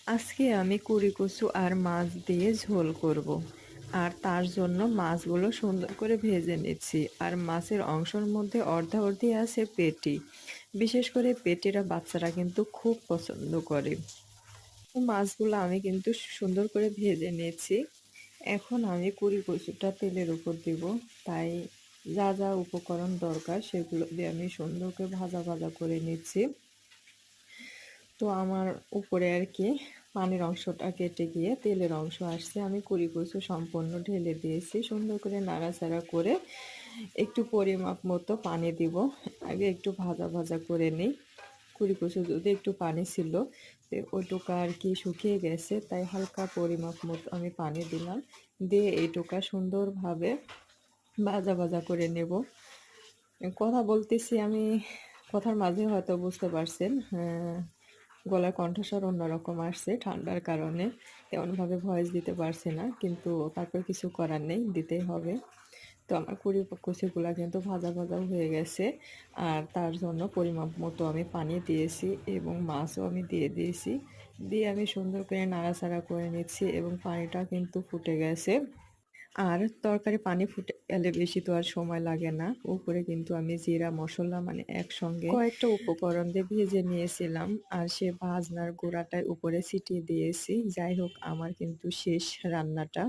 আজকে আমি কুড়ি কচু আর মাছ দিয়ে ঝোল করব। আর তার জন্য মাছগুলো সুন্দর করে ভেজে নিচ্ছি। আর মাছের অংশের মধ্যে অর্ধাঅর্ধি আছে পেটি। বিশেষ করে পেটিরা বাচ্চারা কিন্তু খুব পছন্দ করে। তো মাছগুলো আমি কিন্তু সুন্দর করে ভেজে নিয়েছি। এখন আমি কুড়ি কচুটা তেলের উপর দিব। তাই যা যা উপকরণ দরকার সেগুলো দিয়ে আমি সুন্দর করে ভাজা ভাজা করে নিচ্ছি। তো আমার উপরে আর কি পানির অংশটা কেটে গিয়ে তেলের অংশ আসছে। আমি কুড়ি কচু সম্পূর্ণ ঢেলে দিয়েছি। সুন্দর করে নাড়াচাড়া করে একটু পরিমাপ মতো পানি দিব। আগে একটু ভাজা ভাজা করে নিই। কুড়ি কচু দুধে একটু পানি ছিল, তো ওইটুকু আর কি শুকিয়ে গেছে, তাই হালকা পরিমাপ মতো আমি পানি দিলাম। দিয়ে এইটুকা সুন্দরভাবে ভাজা ভাজা করে নেব। কথা বলতেছি আমি, কথার মাঝে হয়তো বুঝতে পারছেন গলার কণ্ঠস্বর অন্যরকম আসছে ঠান্ডার কারণে, তেমনভাবে ভয়েস দিতে পারছি না, কিন্তু তারপর কিছু করার নেই, দিতেই হবে। তো আমার কচুগুলা কিন্তু ভাজা ভাজা হয়ে গেছে। আর তার জন্য পরিমাপ মতো আমি পানি দিয়েছি এবং মাছও আমি দিয়ে দিয়েছি। দিয়ে আমি সুন্দর করে নাড়াচাড়া করে নিচ্ছি এবং পানিটা কিন্তু ফুটে গেছে। আর তরকারি পানি ফুটে গেলে বেশি তো আর সময় লাগে না। উপরে কিন্তু আমি জিরা মশলা মানে একসঙ্গে কয়েকটা উপকরণ দিয়ে ভেজে নিয়েছিলাম। আর সে ভাজনার গুঁড়াটাই উপরে ছিটিয়ে দিয়েছি। যাই হোক, আমার কিন্তু শেষ রান্নাটা।